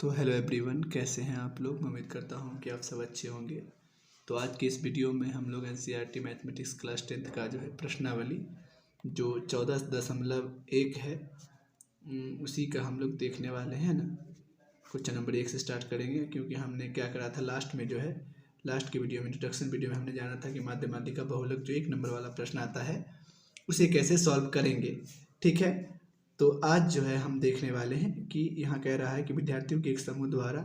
तो hello everyone, कैसे हैं आप लोग। मैं उम्मीद करता हूं कि आप सब अच्छे होंगे। तो आज की इस वीडियो में हम लोग एनसीईआरटी मैथमेटिक्स क्लास 10th का जो है प्रश्नावली जो 14.1 है उसी का हम लोग देखने वाले हैं ना। क्वेश्चन नंबर 1 से स्टार्ट करेंगे, क्योंकि हमने क्या करा था लास्ट में जो है लास्ट की वीडियो में इंट्रोडक्शन वीडियो में हमने जाना था कि माध्यमातिक का बहुलक जो 1 नंबर वाला प्रश्न आता है उसे कैसे सॉल्व करेंगे। ठीक है, तो आज जो है हम देखने वाले हैं कि यहाँ कह रहा है कि विद्यार्थियों के एक समूह द्वारा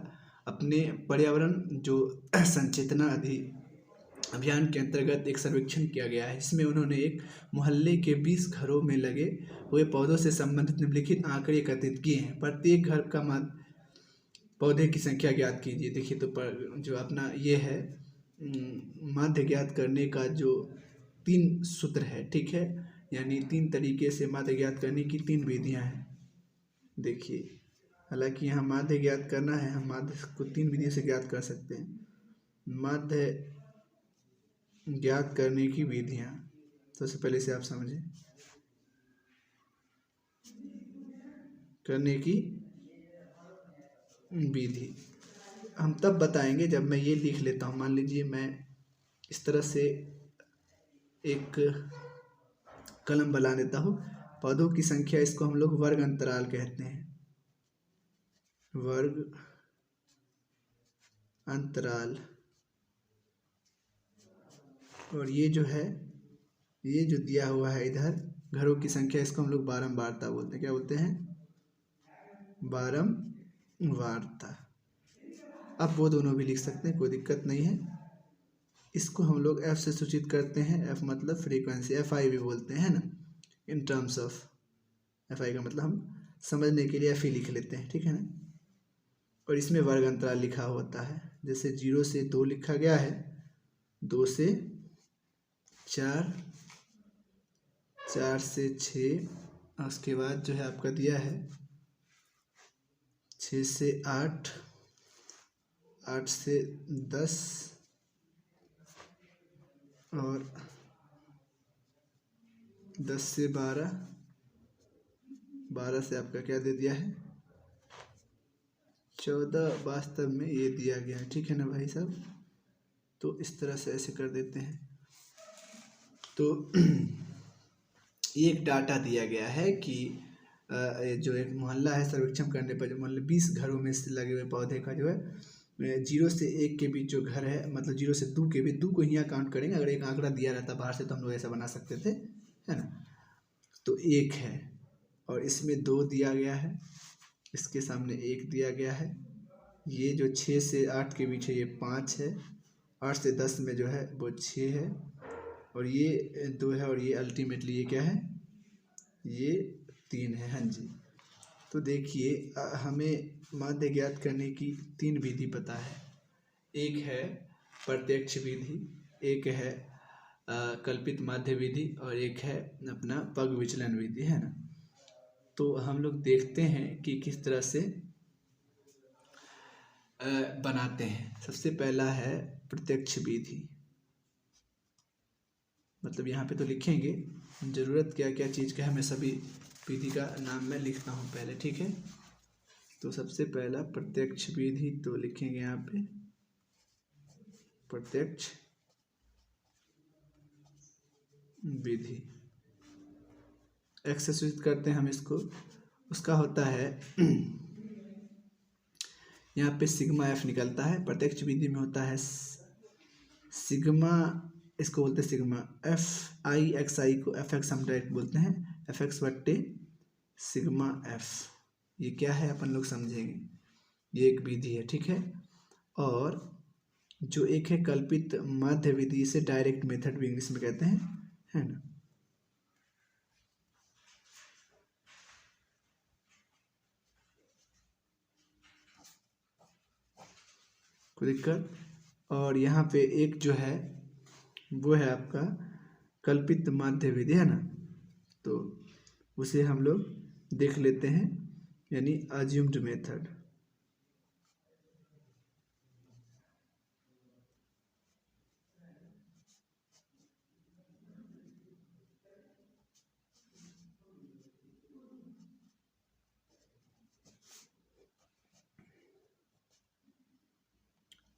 अपने पर्यावरण जो संचेतना अभियान के अंतर्गत एक सर्वेक्षण किया गया है। इसमें उन्होंने एक मोहल्ले के 20 घरों में लगे हुए पौधों से संबंधित निम्नलिखित आंकड़े एकत्रित किए हैं। प्रत्येक घर का पौधे की संख्या ज्ञात कीजिए। देखिए, तो जो अपना ये है माध्य ज्ञात करने का जो 3 सूत्र है, ठीक है, यानी 3 तरीके से माध्य ज्ञात करने की 3 विधियां हैं। देखिए, हालांकि यहाँ माध्य ज्ञात करना है, हम माध्य को 3 विधियों से ज्ञात कर सकते हैं। माध्य ज्ञात करने की विधियां, सबसे पहले से आप समझें। करने की विधि हम तब बताएंगे जब मैं ये लिख लेता हूँ। मान लीजिए मैं इस तरह से एक कलम बना देता हूँ। पौधों की संख्या, इसको हम लोग वर्ग अंतराल कहते हैं। वर्ग अंतराल। और ये जो है, ये जो दिया हुआ है इधर घरों की संख्या, इसको हम लोग बारंबारता बोलते हैं। क्या बोलते हैं? बारंबारता। अब वो दोनों भी लिख सकते हैं, कोई दिक्कत नहीं है। इसको हम लोग एफ से सूचित करते हैं। एफ मतलब फ्रीक्वेंसी, एफ आई भी बोलते हैं ना, in terms of. F I का मतलब हम समझने के लिए एफ ही लिख लेते हैं, ठीक है ना। और इसमें वर्ग अंतराल लिखा होता है। जैसे 0 से 2 लिखा गया है, 2 से 4, 4 से 6, और उसके बाद जो है आपका दिया है 6 से 8, 8 से 10, और 10 से 12, 12 से आपका क्या दे दिया है 14। वास्तव में ये दिया गया है, ठीक है ना भाई साहब। तो इस तरह से ऐसे कर देते हैं। तो ये एक डाटा दिया गया है कि जो एक मोहल्ला है, सर्वेक्षण करने पर जो मोहल्ले 20 घरों में से लगे हुए पौधे का जो है 0 से 1 के बीच जो घर है, मतलब 0 से 2 के बीच, 2 को ही यहाँ काउंट करेंगे। अगर एक आंकड़ा दिया रहता बाहर से तो हम लोग ऐसा बना सकते थे, है ना। तो 1 है, और इसमें 2 दिया गया है, इसके सामने 1 दिया गया है। ये जो 6 से 8 के बीच है ये 5 है, 8 से 10 में जो है वो 6 है, और ये 2 है, और ये अल्टीमेटली ये क्या है, ये 3 है। हाँ जी। तो देखिए, हमें माध्य ज्ञात करने की 3 विधि पता है। एक है प्रत्यक्ष विधि, एक है कल्पित माध्य विधि, और एक है अपना पग विचलन विधि, है ना। तो हम लोग देखते हैं कि किस तरह से बनाते हैं। सबसे पहला है प्रत्यक्ष विधि। मतलब यहाँ पे तो लिखेंगे, ज़रूरत क्या क्या चीज़ का है, मैं सभी विधि का नाम मैं लिखता हूँ पहले, ठीक है। तो सबसे पहला प्रत्यक्ष विधि, तो लिखेंगे यहाँ पे प्रत्यक्ष विधि। एक्स से सूचित करते हैं हम इसको। उसका होता है यहाँ पे सिग्मा एफ निकलता है। प्रत्यक्ष विधि में होता है सिग्मा, इसको बोलते हैं सिग्मा एफ आई एक्स आई को एफ एक्स हम डायरेक्ट बोलते हैं, एफ एक्स बट्टे सिग्मा एफ। ये क्या है अपन लोग समझेंगे। ये एक विधि है, ठीक है। और जो एक है कल्पित माध्य विधि, इसे डायरेक्ट मेथड भी इंग्लिश में कहते हैं, है ना। कोई दिक्कत। और यहाँ पे एक जो है वो है आपका कल्पित माध्य विधि, है ना। तो उसे हम लोग देख लेते हैं, यानी assumed method.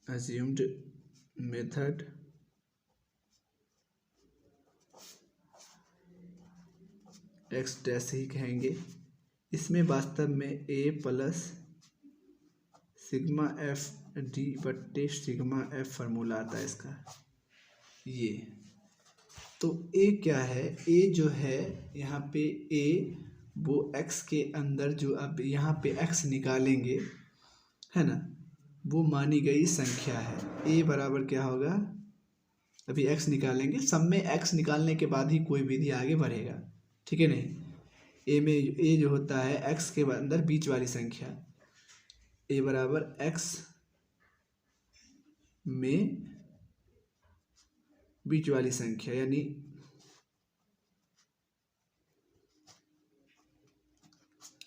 assumed method x dash ही कहेंगे। इसमें वास्तव में a plus sigma F D बट्टे सिग्मा एफ फार्मूला आता है इसका। ये तो a क्या है, a जो है यहाँ पे a वो x के अंदर जो अब यहाँ पे x निकालेंगे है ना, वो मानी गई संख्या है। a बराबर क्या होगा, अभी x निकालेंगे, सब में x निकालने के बाद ही कोई विधि आगे बढ़ेगा, ठीक है नहीं। a में a जो होता है x के अंदर बीच वाली संख्या, a बराबर x में बीच वाली संख्या यानी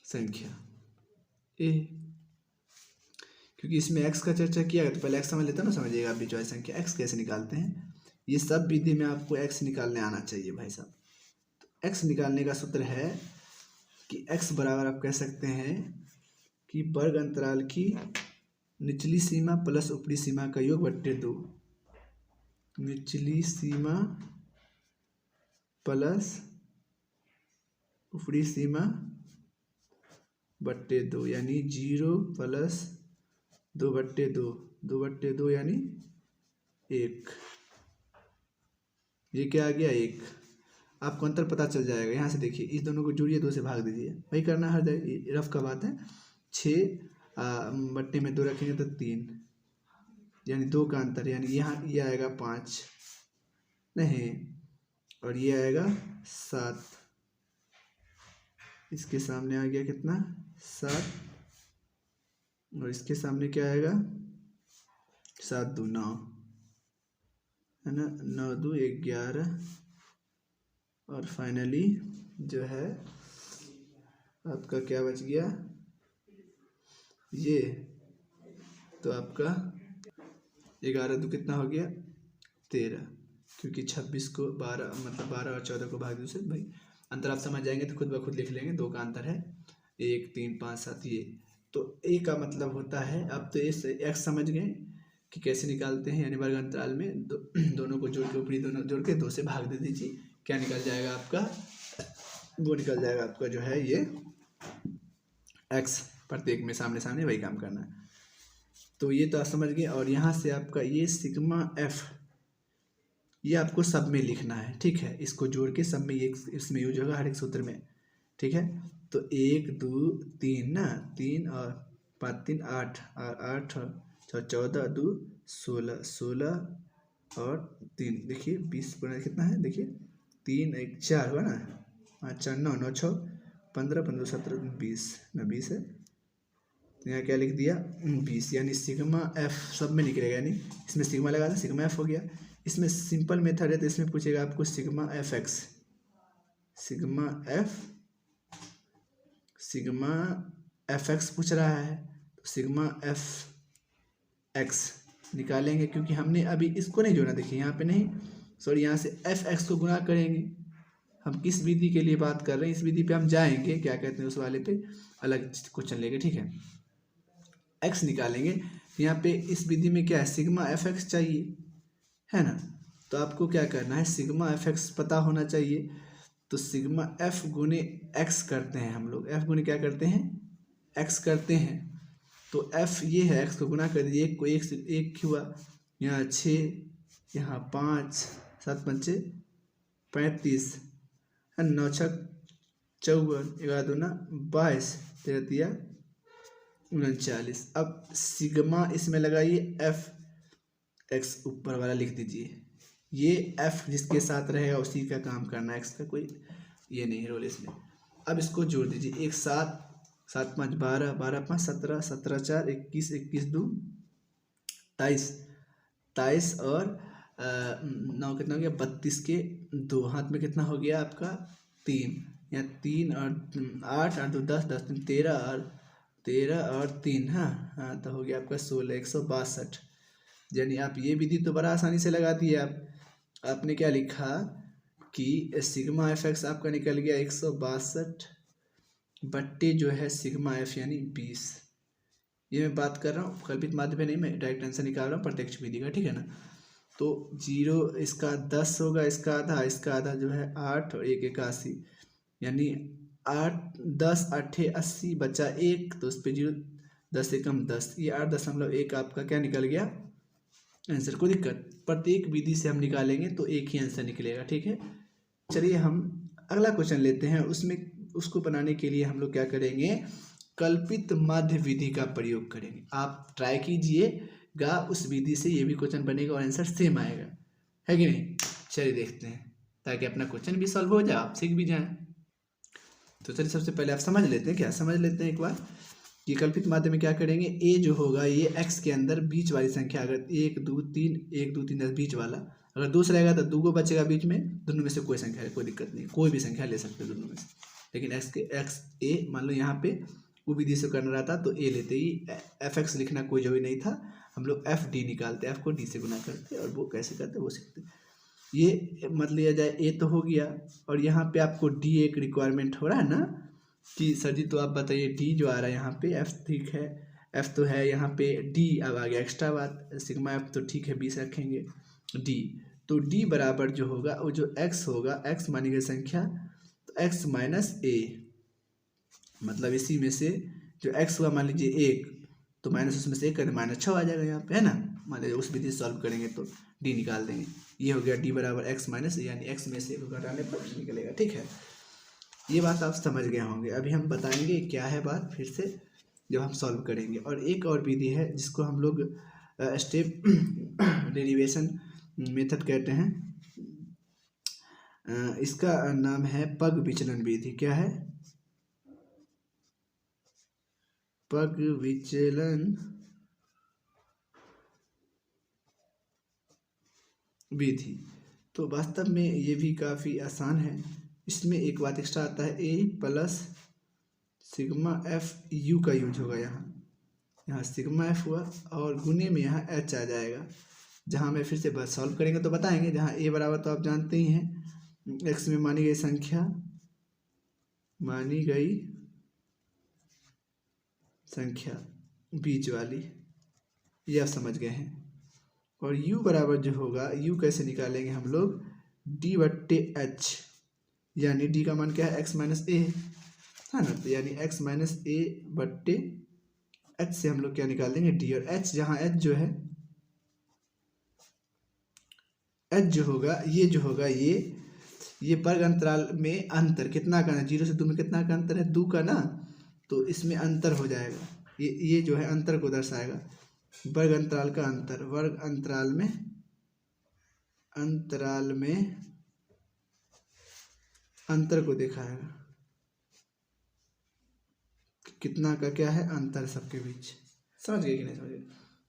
संख्या a, क्योंकि इसमें x का चर्चा किया है तो पहले x समझ लेते हैं ना, समझिएगा आप बीच वाली संख्या x कैसे निकालते हैं। ये सब विधि में आपको x निकालने आना चाहिए भाई साहब। तो x निकालने का सूत्र है कि x बराबर आप कह सकते हैं कि वर्ग अंतराल की निचली सीमा प्लस ऊपरी सीमा का योग बट्टे 2, निचली सीमा प्लस ऊपरी सीमा बट्टे 2 यानी 0 प्लस 2/2, 2/2 यानी 1। ये क्या आ गया 1। आपको अंतर पता चल जाएगा, यहाँ से देखिए इस दोनों को जोड़िए, 2 से भाग दीजिए, वही करना हर रफ का बात है। 6 बट्टे में 2 रखेंगे तो 3 यानी 2 का अंतर, यानी यहाँ ये आएगा 5 नहीं और ये आएगा 7, इसके सामने आ गया कितना 7 और इसके सामने क्या आएगा 7 2 9 है ना, 9 2 11 और फाइनली जो है आपका क्या बच गया ये, तो आपका 11 2 कितना हो गया 13, क्योंकि 26 को 12 मतलब 12 और 14 को भाग दो से भाई अंतर आप समझ जाएंगे तो खुद ब खुद लिख लेंगे, 2 का अंतर है 1 3 5 7 ये। तो a का मतलब होता है, अब तो इस x समझ गए कि कैसे निकालते हैं, यानी वर्ग अंतराल में दोनों को जोड़ के ऊपरी दोनों जोड़ के 2 से भाग दे दीजिए, क्या निकल जाएगा आपका, वो निकल जाएगा आपका जो है ये x, प्रत्येक में सामने सामने वही काम करना है। तो ये तो आप समझ गए। और यहाँ से आपका ये सिग्मा f ये आपको सब में लिखना है, ठीक है, इसको जोड़ के सब में ये इसमें यूज होगा हर एक सूत्र में, ठीक है। तो 1 2 3 ना, 3 और 5 3 8 और 8 और 14 2 16 16 और 3 देखिए 20 बना कितना है, देखिए 3 1 4 हुआ ना, 5 4 9 9 6 15 15 17 20 ना 20 है, तो यहाँ क्या लिख दिया 20, यानी सिग्मा एफ सब में निकलेगा, यानी इसमें सिग्मा लगा था सिग्मा एफ हो गया। इसमें सिंपल मेथड है तो इसमें पूछेगा आपको sigma F x, sigma F x पूछ रहा है, तो सिग्मा एफ एक्स निकालेंगे, क्योंकि हमने अभी इसको नहीं जोड़ा, देखिए यहाँ पे नहीं, सॉरी यहाँ से एफ एक्स को गुणा करेंगे। हम किस विधि के लिए बात कर रहे हैं, इस विधि पे हम जाएंगे, क्या कहते हैं उस वाले पे अलग क्वेश्चन लेंगे, ठीक है। एक्स निकालेंगे, यहाँ पे इस विधि में क्या है सिग्मा एफ एक्स चाहिए है ना, तो आपको क्या करना है सिग्मा एफ एक्स पता होना चाहिए। तो सिग्मा एफ गुने एक्स करते हैं हम लोग, एफ गुने क्या करते हैं एक्स करते हैं, तो एफ ये है, एक्स को गुना कर दीजिए, एक को एक हुआ, यहाँ 6 यहाँ 5 7 5 35 9 6 54 11 2 22 13 39। अब सिग्मा इसमें लगाइए एफ एक्स ऊपर वाला लिख दीजिए, ये एफ जिसके साथ रहेगा उसी का काम करना है, एक्स का कोई ये नहीं है रोल इसमें। अब इसको जोड़ दीजिए, 1 7 7 5 12 12 5 17 17 4 21 21 2 23 23 और 9 कितना हो गया 32 के 2 हाथ में कितना हो गया आपका 3, यहाँ 3 और 8 8 2 10 10 3 13 और 3 हाँ तो हो गया आपका 16 162। यानी आप ये विधि तो बड़ा आसानी से लगा दिए आपने क्या लिखा कि सिग्मा एफ एक्स आपका निकल गया 162 बट्टे जो है सिग्मा एफ यानी 20, ये मैं बात कर रहा हूँ कल्पित माध्य पे नहीं, मैं डायरेक्ट आंसर निकाल रहा हूँ प्रत्यक्ष विधि का, ठीक है ना। तो 0 इसका 10 होगा, इसका आधा जो है 8 और 1 81, यानी 8 10 8 80 बचा 1, तो उस पर 0 10 से कम 10, ये 8.1 आपका क्या निकल गया आंसर। को दिक्कत प्रत्येक विधि से हम निकालेंगे तो एक ही आंसर निकलेगा, ठीक है। चलिए हम अगला क्वेश्चन लेते हैं। उसमें उसको बनाने के लिए हम लोग क्या करेंगे, कल्पित माध्य विधि का प्रयोग करेंगे। आप ट्राई कीजिएगा उस विधि से, ये भी क्वेश्चन बनेगा और आंसर सेम आएगा, है कि नहीं। चलिए देखते हैं, ताकि अपना क्वेश्चन भी सॉल्व हो जाए, आप सीख भी जाएं। तो चलिए सबसे पहले आप समझ लेते हैं, क्या समझ लेते हैं एक बार कि कल्पित माध्य में क्या करेंगे। ए जो होगा ये एक्स के अंदर बीच वाली संख्या, अगर 1 2 3 1 2 3 बीच वाला, अगर 2 रहेगा तो 2 को बचेगा बीच में, दोनों में से कोई संख्या है, कोई दिक्कत नहीं, कोई भी संख्या ले सकते हैं दोनों में से। लेकिन एक्स ए मान लो यहाँ पे वो विधि से करना रहता तो ए लेते ही, एफ एक्स लिखना कोई जरूरी नहीं था, हम लोग एफ डी निकालते, एफ को डी से गुना करते और वो कैसे करते वो सीखते। ये मत लिया जाए, ए तो हो गया, और यहाँ पे आपको डी एक रिक्वायरमेंट हो रहा है ना कि सर जी तो आप बताइए डी जो आ रहा है यहाँ पे, एफ ठीक है, एफ तो है यहाँ पे, डी अब आ गया एक्स्ट्रा बात, सिग्मा एफ तो ठीक है 20 रखेंगे, डी तो डी बराबर जो होगा वो जो एक्स होगा, एक्स मानी गई संख्या, तो एक्स माइनस ए, मतलब इसी में से जो एक्स हुआ मान लीजिए 1, तो माइनस उसमें से 1 करें -6 आ जाएगा यहाँ पे, है ना। मान लीजिए उस विधि से सॉल्व करेंगे तो डी निकाल देंगे, ये हो गया डी बराबर एक्स माइनस, यानी एक्स में से घटाने पर निकलेगा, ठीक है। ये बात आप समझ गए होंगे। अभी हम बताएंगे क्या है बात फिर से जब हम सॉल्व करेंगे। और एक और विधि है जिसको हम लोग स्टेप डेरिवेशन मेथड कहते हैं, इसका नाम है पग विचलन विधि। क्या है, पग विचलन विधि। तो वास्तव में ये भी काफ़ी आसान है। इसमें एक बात एक्स्ट्रा आता है, ए प्लस सिग्मा एफ यू का यूज होगा। यहाँ सिग्मा एफ हुआ और गुने में यहाँ एच आ जाएगा। जहाँ मैं फिर से बस सॉल्व करेंगे तो बताएंगे। जहाँ ए बराबर तो आप जानते ही हैं, एक्स में मानी गई संख्या, बीच वाली, ये आप समझ गए हैं। और u बराबर जो होगा, u कैसे निकालेंगे हम लोग, d बट्टे एच, यानी d का मान क्या है, x माइनस ए है ना, तो यानी x माइनस ए बट्टे h से हम लोग क्या निकाल देंगे, d, और h जहाँ h जो है, h जो होगा ये जो होगा ये वर्ग अंतराल में अंतर कितना का है, 0 से 2 में कितना का अंतर है, 2 का ना, तो इसमें अंतर हो जाएगा, ये जो है अंतर को दर्शाएगा, वर्ग अंतराल का अंतर, वर्ग अंतराल में अंतर को दिखाएगा, कितना का क्या है अंतर सबके बीच। समझ गए कि नहीं समझ गए।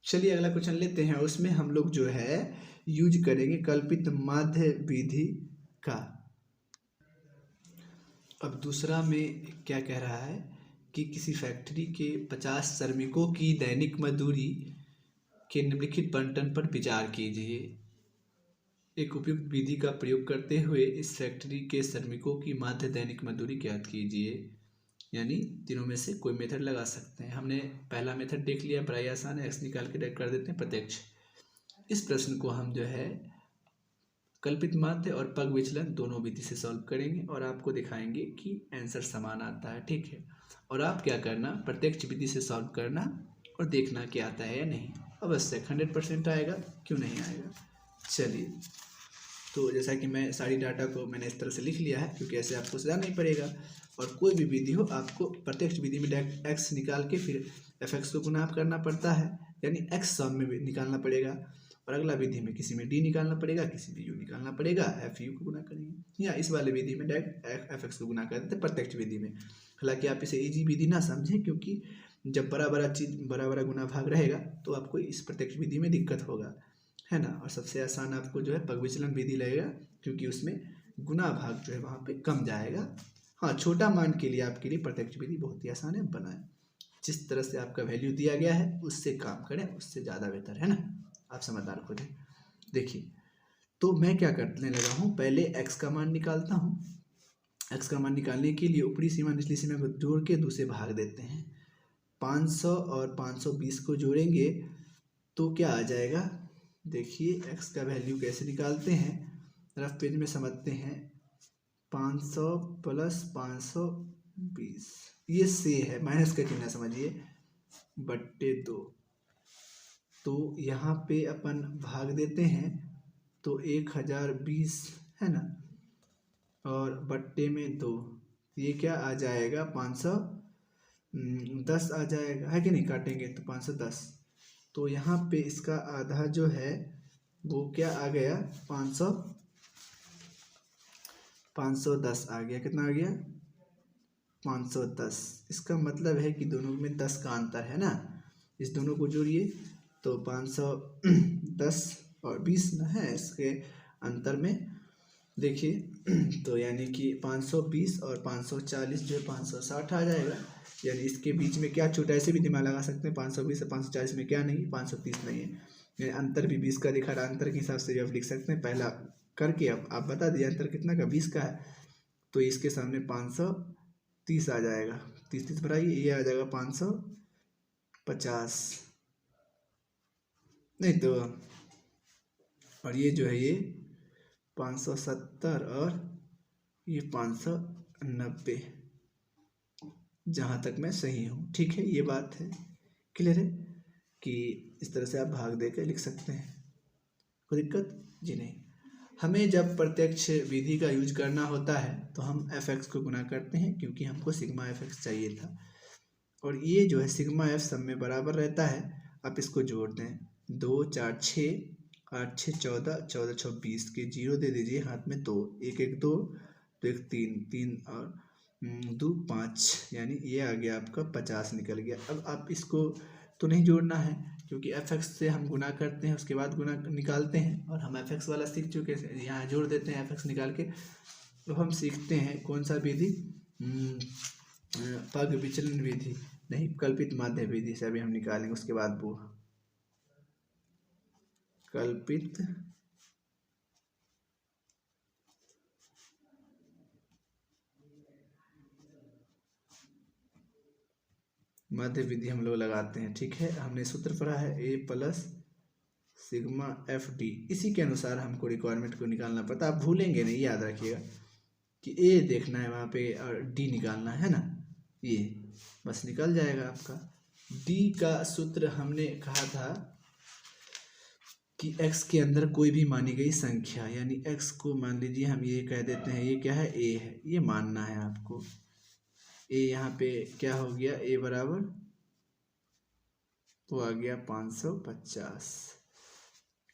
चलिए अगला क्वेश्चन लेते हैं। उसमें हम लोग जो है यूज करेंगे कल्पित माध्य विधि का। अब दूसरा में क्या कह रहा है कि किसी फैक्ट्री के 50 श्रमिकों की दैनिक मजदूरी के निम्नलिखित बंटन पर विचार कीजिए। एक उपयुक्त विधि का प्रयोग करते हुए इस फैक्ट्री के श्रमिकों की माध्य दैनिक मजदूरी ज्ञात कीजिए। यानी तीनों में से कोई मेथड लगा सकते हैं। हमने पहला मेथड देख लिया, बड़ा ही आसान है, एक्स निकाल के डायरेक्ट कर देते हैं प्रत्यक्ष। इस प्रश्न को हम जो है कल्पित माध्य और पग विचलन दोनों विधि से सॉल्व करेंगे और आपको दिखाएंगे कि आंसर समान आता है, ठीक है। और आप क्या करना, प्रत्यक्ष विधि से सॉल्व करना और देखना कि आता है या नहीं। अवश्य 100% आएगा, क्यों नहीं आएगा। चलिए, तो जैसा कि मैं सारी डाटा को मैंने इस तरह से लिख लिया है, क्योंकि ऐसे आपको सजाना नहीं पड़ेगा। और कोई भी विधि हो, आपको प्रत्यक्ष विधि में डायरेक्ट एक्स निकाल के फिर एफ एक्स को गुना करना पड़ता है, यानी एक्स सम में भी निकालना पड़ेगा। और अगला विधि में किसी में डी निकालना पड़ेगा, किसी में यू निकालना पड़ेगा, एफ यू को गुना करेंगे। या इस वाले विधि में डायरेक्ट एफ एक्स को गुना कर देते प्रत्यक्ष विधि में। हालांकि आप इसे इजी विधि ना समझें, क्योंकि जब बड़ा बड़ा चीज़ बड़ा बड़ा गुना भाग रहेगा तो आपको इस प्रत्यक्ष विधि में दिक्कत होगा, है ना। और सबसे आसान आपको जो है पग विचलन विधि लगेगा, क्योंकि उसमें गुना भाग जो है वहाँ पे कम जाएगा। हाँ, छोटा मान के लिए आपके लिए प्रत्यक्ष विधि बहुत ही आसान है, बनाएं। जिस तरह से आपका वैल्यू दिया गया है उससे काम करें, उससे ज़्यादा बेहतर है ना। आप समझदार खुद हैं। देखिए, तो मैं क्या करने लगा हूँ, पहले एक्स का मान निकालता हूँ। एक्स का मान निकालने के लिए ऊपरी सीमा निचली सीमा को जोड़ के 2 से भाग देते हैं। 500 और 520 को जोड़ेंगे तो क्या आ जाएगा। देखिए x का वैल्यू कैसे निकालते हैं, रफ पेज में समझते हैं। 500 प्लस 520, ये से है, माइनस का चिन्ह समझिए, बट्टे 2। तो यहाँ पे अपन भाग देते हैं तो 1020 है ना, और बट्टे में 2, ये क्या आ जाएगा 510 आ जाएगा, है कि नहीं। काटेंगे तो 510, तो यहाँ पे इसका आधा जो है वो क्या आ गया 510 आ गया। कितना आ गया 510। इसका मतलब है कि दोनों में 10 का अंतर है ना, इस दोनों को जोड़िए तो 510 और 20 ना है, इसके अंतर में देखिए तो यानी कि 520 और 540 जो है 560 आ जाएगा। यानी इसके बीच में क्या छूटा, ऐसे भी दिमाग लगा सकते हैं। 520 और 540 में क्या नहीं, 530 नहीं है, यानी अंतर भी 20 का दिखा रहा। अंतर के हिसाब से भी आप लिख सकते हैं, पहला करके अब आप बता दिए अंतर कितना का, 20 का है, तो इसके सामने 530 आ जाएगा। 30 बढ़ाइए, ये आ जाएगा 550 नहीं तो, और ये जो है ये 570 और ये 590, जहाँ तक मैं सही हूँ। ठीक है, ये बात है, क्लियर है कि इस तरह से आप भाग देकर लिख सकते हैं, कोई दिक्कत जी नहीं। हमें जब प्रत्यक्ष विधि का यूज करना होता है तो हम fx को गुना करते हैं, क्योंकि हमको सिग्मा fx चाहिए था, और ये जो है सिग्मा f सब में बराबर रहता है। आप इसको जोड़ दें, 2 4 6 8 6 14, 14 6 20 के 0 दे दीजिए, हाथ में 2, 1 1 2 तो 1 3 3 और 2 5, यानी ये आ गया आपका 50 निकल गया। अब आप इसको तो नहीं जोड़ना है, क्योंकि fx से हम गुना करते हैं उसके बाद गुना निकालते हैं, और हम fx वाला सीख चुके हैं, यहाँ जोड़ देते हैं fx निकाल के। तो हम सीखते हैं कौन सा विधि, पग विचलन विधि नहीं, कल्पित माध्य विधि से अभी हम निकालेंगे, उसके बाद वो कल्पित माध्य विधि हम लोग लगाते हैं। ठीक है, हमने सूत्र पढ़ा है a plus sigma F D, इसी के अनुसार हमको रिक्वायरमेंट को निकालना पड़ता है। आप भूलेंगे नहीं, याद रखिएगा कि a देखना है वहाँ पे और d निकालना है ना, ये बस निकल जाएगा आपका। d का सूत्र हमने कहा था कि x के अंदर कोई भी मानी गई संख्या, यानी x को मान लीजिए हम ये कह देते हैं, ये क्या है a है, ये मानना है आपको। a यहाँ पे क्या हो गया, a बराबर तो आ गया 550।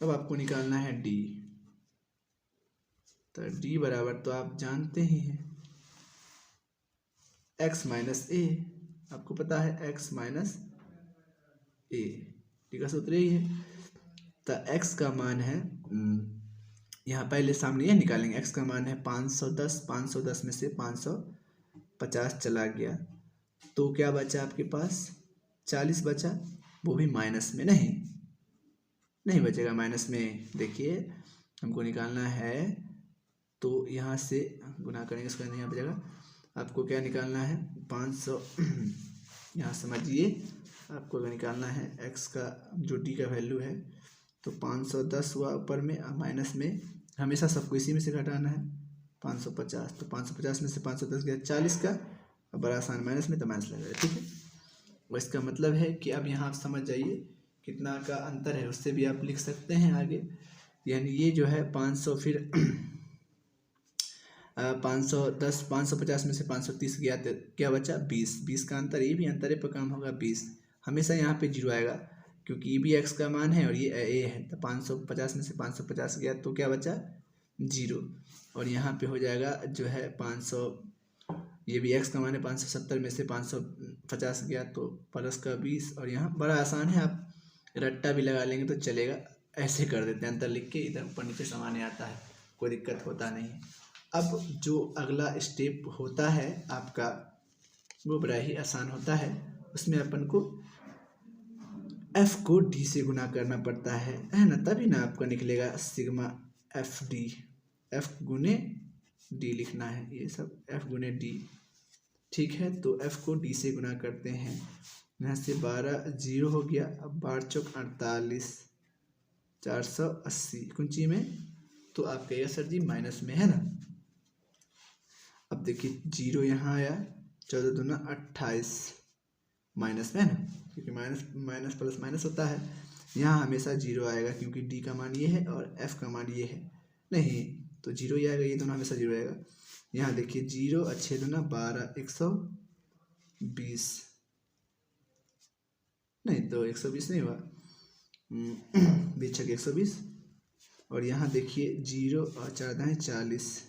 अब आपको निकालना है d, तो d बराबर तो आप जानते ही हैं x माइनस a, आपको पता है x माइनस a, d का सूत्र यही है। तो x का मान है, यहाँ पहले सामने यह निकालेंगे, x का मान है 510, 510 में से 550 चला गया तो क्या बचा आपके पास, 40 बचा, वो भी माइनस में, नहीं बचेगा माइनस में। देखिए हमको निकालना है तो यहाँ से गुना करेंगे, इसका यहाँ बचेगा। आपको क्या निकालना है 500, यहाँ समझिए, आपको अगर निकालना है x का जो d का वैल्यू है तो 510 हुआ ऊपर में, माइनस में हमेशा सबको इसी में से घटाना है 550, तो 550 में से 510 गया 40 का, अब बड़ा आसान माइनस में तो माइनस लग जाएगा। ठीक है, और इसका मतलब है कि अब यहाँ आप समझ जाइए कितना का अंतर है, उससे भी आप लिख सकते हैं आगे। यानी ये जो है 500, फिर 510, 550 में से 530 गया तो क्या बचा 20, 20 का अंतर, ये भी अंतर पर काम होगा 20, हमेशा यहाँ पे 0 आएगा क्योंकि ये भी x का मान है और ये a है। तो 550 में से 550 गया तो क्या बचा 0, और यहाँ पे हो जाएगा जो है 500, ये भी x का मान है, 570 में से 550 गया तो प्लस का 20, और यहाँ बड़ा आसान है, आप रट्टा भी लगा लेंगे तो चलेगा, ऐसे कर देते हैं अंतर लिख के, इधर ऊपर नीचे सामान्य आता है, कोई दिक्कत होता नहीं है। अब जो अगला स्टेप होता है आपका वो बड़ा ही आसान होता है, उसमें अपन को f को d से गुना करना पड़ता है ना, तभी ना आपका निकलेगा सिग्मा एफ डी, f गुने d लिखना है, ये सब f गुने d। ठीक है, तो f को d से गुना करते हैं यहाँ से 12 जीरो हो गया। अब 12 चौक 48, 480 कुंची में, तो आप कहिएगा सर जी माइनस में है ना। अब देखिए जीरो यहाँ आया, 14 दूना 28 माइनस में है ना, क्योंकि माइनस माइनस प्लस माइनस होता है। यहाँ हमेशा जीरो आएगा क्योंकि डी का मान ये है और एफ का मान ये है, नहीं तो जीरो ही आएगा, ये दोनों हमेशा जीरो आएगा। यहाँ देखिए जीरो अच्छे दूना 12, 120 नहीं तो 120 नहीं हुआ, 20 छक 120। और यहाँ देखिए जीरो और 4 दाएँ 40,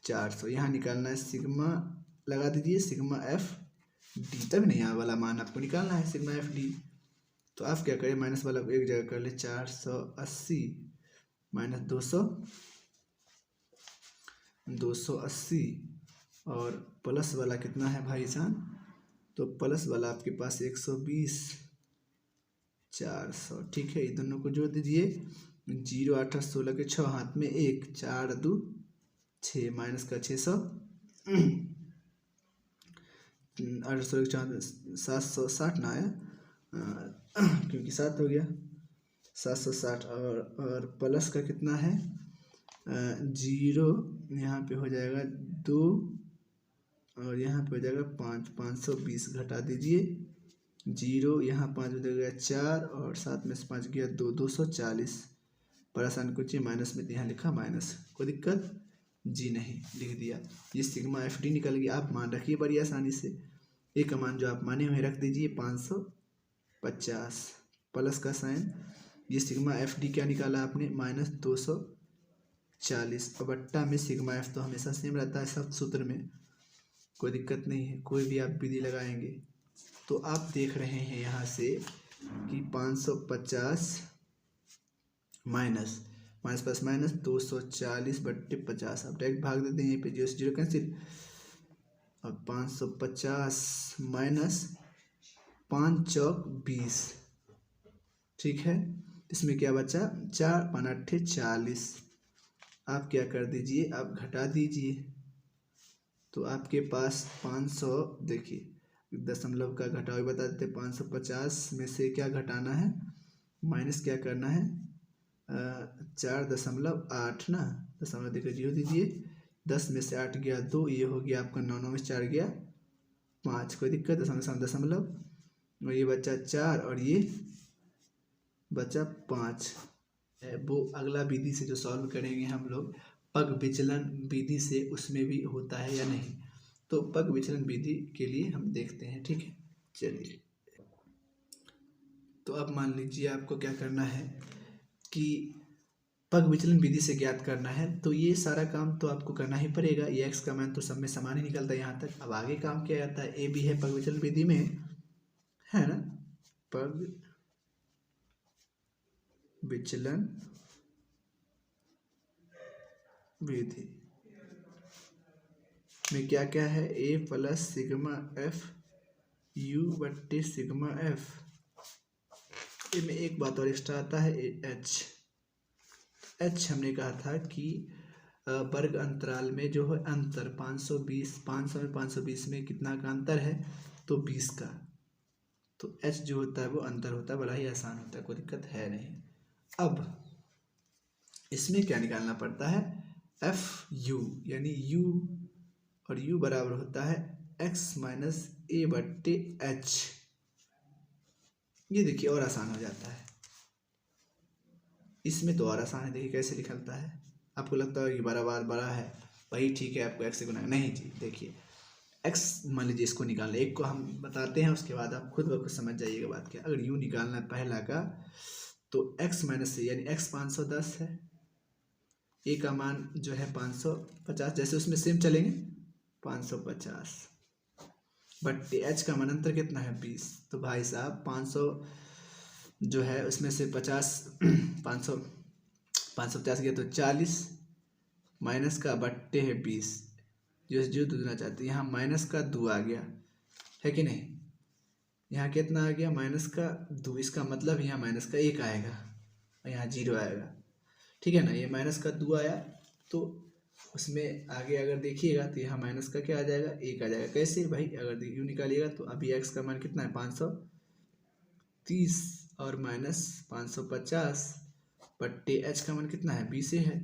400। यहाँ निकालना है सिग्मा, लगा दीजिए सिग्मा एफ डी, तब नहीं यहाँ वाला मान आपको निकालना है सिग्मा एफ डी। तो आप क्या करें, माइनस वाला को एक जगह कर ले, 480 माइनस 280 और प्लस वाला कितना है भाई जान, तो प्लस वाला आपके पास 120, 400। ठीक है, ये दोनों को जोड़ दीजिए, 0 8 16 के 6 हाथ में 1, 4 2 6 माइनस का 600 8 16 के 4 760 ना आया क्योंकि 7 हो गया, 760 और प्लस का कितना है 0, यहाँ पे हो जाएगा 2 और यहाँ पे हो जाएगा 5, 520 घटा दीजिए, 0 यहाँ 5 हो जाएगा 4 और 7 में से 5 गया 2, 240। परेशान कुछ माइनस में यहाँ लिखा माइनस, कोई दिक्कत जी नहीं, लिख दिया। ये सिग्मा एफ डी निकल गया। आप मान रखिए बड़ी आसानी से, एक का मान जो आप माने हुए रख दीजिए 550 प्लस का साइन, ये सिग्मा एफ डी क्या निकाला आपने माइनस 240 और बट्टा में सिग्मा एफ तो हमेशा सेम रहता है सब सूत्र में, कोई दिक्कत नहीं है, कोई भी आप विधि लगाएंगे। तो आप देख रहे हैं यहाँ से कि 550 माइनस माइनस प्लस माइनस 240/50, आप डायरेक्ट भाग देते हैं यहीं पे, जीरो से जीरो कैंसिल। और 550 माइनस 5 चौक 20, ठीक है, इसमें क्या बचा 4 5 8 40। आप क्या कर दीजिए, आप घटा दीजिए, तो आपके पास 500, देखिए दशमलव का घटाव बता देते, 550 में से क्या घटाना है, माइनस क्या करना है 4.8 ना, दशमलव देकर जीरो दीजिए, 10 में से 8 गया 2, ये हो गया आपका 9 में 4 गया 5, कोई दिक्कत, दशमलव और ये बचा 4 और ये बचा 5। वो अगला विधि से जो सॉल्व करेंगे हम लोग पग विचलन विधि से, उसमें भी होता है या नहीं, तो पग विचलन विधि के लिए हम देखते हैं, ठीक है। चलिए, तो अब मान लीजिए आपको क्या करना है कि पग विचलन विधि से ज्ञात करना है, तो ये सारा काम तो आपको करना ही पड़ेगा, ये एक्स का मान तो सब में समान ही निकलता है यहाँ तक। अब आगे काम किया जाता है, ए भी है पग विचलन विधि में, है ना, पग विचलन विधि में क्या क्या है, ए प्लस सिग्मा एफ यू बट्टे सिग्मा एफ, में एक बात और एक्स्ट्रा आता है एच हमने कहा था कि वर्ग अंतराल में जो है अंतर 520, 500 में 520 में कितना का अंतर है, तो 20 का, तो एच जो होता है वो अंतर होता है, बड़ा ही आसान होता है, कोई दिक्कत है नहीं। अब इसमें क्या निकालना पड़ता है, एफ यू, यानी यू और यू बराबर होता है एक्स माइनस ए बट्टे एच। ये देखिए और आसान हो जाता है, इसमें तो और आसान है, देखिए कैसे निकलता है। आपको लगता है कि बराबर बड़ा है, वही ठीक है, आपको एक्स से गुना, नहीं जी, देखिए एक्स मान लीजिए इसको निकालना, एक को हम बताते हैं, उसके बाद आप खुद ब खुद समझ जाइएगा बात क्या। अगर यू निकालना है पहला का, तो एक्स माइनस से, यानी एक्स 510 है, ए का मान जो है 550, जैसे उसमें सेम चलेंगे 550 बट एच का मान अंतर कितना है 20, तो भाई साहब 500 जो है उसमें से 50 550 गया तो 40 माइनस का बट्टे है 20, जो दूसरा चाहते हैं, यहाँ माइनस का 2 आ गया है कि नहीं, यहाँ कितना आ गया माइनस का 2, इसका मतलब यहाँ माइनस का 1 आएगा और यहाँ 0 आएगा, ठीक है ना। ये माइनस का 2 आया तो उसमें आगे अगर देखिएगा तो यहाँ माइनस का क्या आ जाएगा, 1 आ जाएगा। कैसे भाई, अगर यू निकालिएगा तो अभी x का मान कितना है 530 और माइनस 550 बट्टे h का मान कितना है 20 है,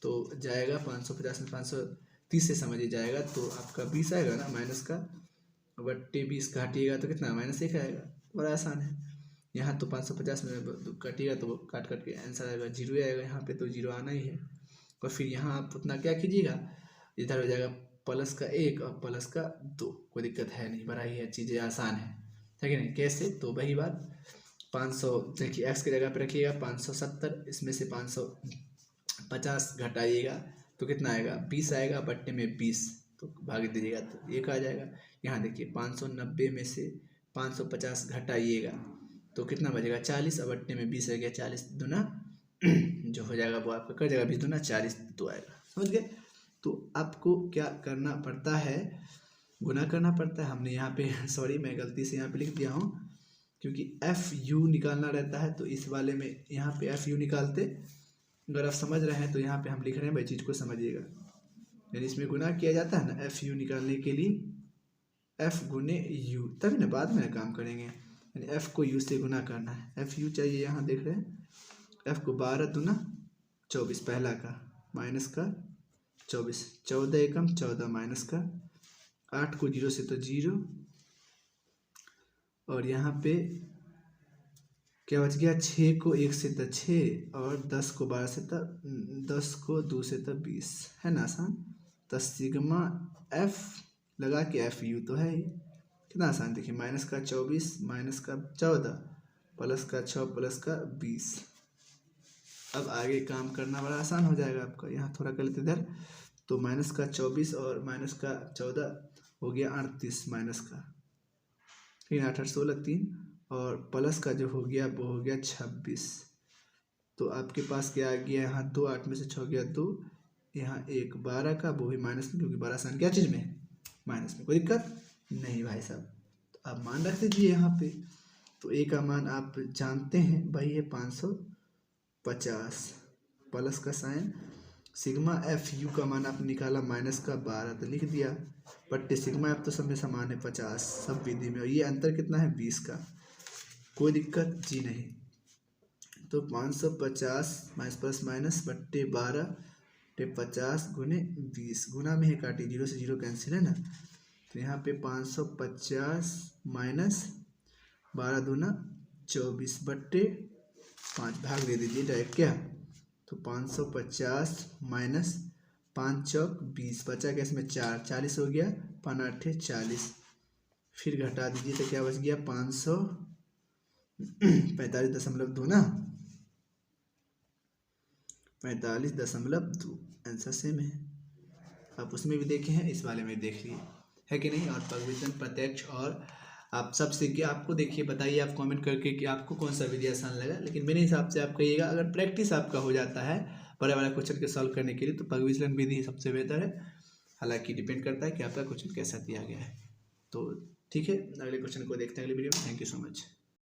तो जाएगा 550 में 530 से समझिए जाएगा तो आपका 20 आएगा ना, माइनस का बट्टे 20 का हटिएगा तो कितना -1 आएगा। बड़ा आसान है। यहाँ तो 550 में कटिएगा तो काट कट के आंसर आएगा 0 आएगा, यहाँ पे तो 0 आना ही है। और फिर यहाँ आप उतना क्या कीजिएगा, इधर हो जाएगा प्लस का 1 और प्लस का 2, कोई दिक्कत है नहीं, बड़ा ही है, चीज़ें आसान है कि नहीं। कैसे, तो वही बात 500 देखिए x की जगह पे रखिएगा 570, इसमें से 550 घटाइएगा तो कितना आएगा 20 आएगा, बट्टे में 20 तो भाग दीजिएगा तो 1 आ जाएगा। यहाँ देखिए 590 में से 550 घटाइएगा तो कितना बचेगा 40 और बट्टे में 20 आ गया, 40 दूना जो हो जाएगा वो आपका कर जाएगा 20 दूना 40 तो आएगा, समझ गए। तो आपको क्या करना पड़ता है, गुना करना पड़ता है। हमने यहाँ पे सॉरी मैं गलती से यहाँ पे लिख दिया हूँ, क्योंकि एफ यू निकालना रहता है तो इस वाले में यहाँ पे एफ यू निकालते। अगर आप समझ रहे हैं तो यहाँ पे हम लिख रहे हैं, भाई चीज़ को समझिएगा, यानी इसमें गुना किया जाता है ना एफ यू निकालने के लिए, एफ गुने यू, तभी ना बाद में काम करेंगे, यानी एफ को यू से गुना करना है। एफ यू चाहिए, यहाँ देख रहे हैं एफ को 12 दूना 24 पहला का, माइनस का 24, 14 एकम 14 माइनस का 8 को 0 से तो 0, और यहाँ पे क्या बच गया 6 को 1 से तो 6 और 10 को 12 से तो 10 को 2 से तो 20, है ना आसान। तो सिग्मा एफ लगा के एफ यू तो है ही, कितना आसान। देखिए माइनस का 24 माइनस का 14 प्लस का 6 प्लस का 20। अब आगे काम करना बड़ा आसान हो जाएगा आपका। यहाँ थोड़ा कर लेते इधर, तो माइनस का 24 और माइनस का 14 हो गया 38 माइनस का 3 8 8 16 3, और प्लस का जो हो गया वो हो गया 26। तो आपके पास क्या आ गया, यहाँ 2 8 में से 6 गया 2, यहाँ 1 12 का, वो भी माइनस में, क्योंकि 12 आसान क्या चीज़ में माइनस में, कोई दिक्कत नहीं भाई साहब। तो आप मान रख दीजिए यहाँ पे, तो ए का मान आप जानते हैं भाई है 550, प्लस का साइन सिग्मा एफ यू का मान आप निकाला माइनस का 12 तो लिख दिया, बट्टे सिग्मा एफ तो सब में समान है 50 सब विधि में, और ये अंतर कितना है 20 का, कोई दिक्कत जी नहीं। तो 550 माइनस प्लस माइनस बट्टे 12 बट्टे 50 गुने 20, गुना में है काटी 0 से 0 कैंसिल है ना, तो यहाँ पे 550 माइनस 12 दूना 24 बट्टे 5 भाग दे दीजिए डायरेक्ट क्या, तो 550 माइनस 5 चौक 20 बचा क्या इसमें 4 40 हो गया, 5 8 40, फिर घटा दीजिए तो क्या बच गया 545.2 ना, 45.2 आंसर सेम है। आप उसमें भी देखे हैं, इस वाले में देख लिए है कि नहीं। और पगविजन प्रत्यक्ष और आप सब सीख गए। आपको देखिए बताइए आप कमेंट करके कि आपको कौन सा विधि आसान लगा, लेकिन मेरे हिसाब से आप कहिएगा अगर प्रैक्टिस आपका हो जाता है बड़ा बड़ा क्वेश्चन के सॉल्व करने के लिए तो पगविजन विधि सबसे बेहतर है। हालांकि डिपेंड करता है कि आपका क्वेश्चन कैसा दिया गया है। तो ठीक है, अगले क्वेश्चन को देखते हैं अगले वीडियो में। Thank you so much.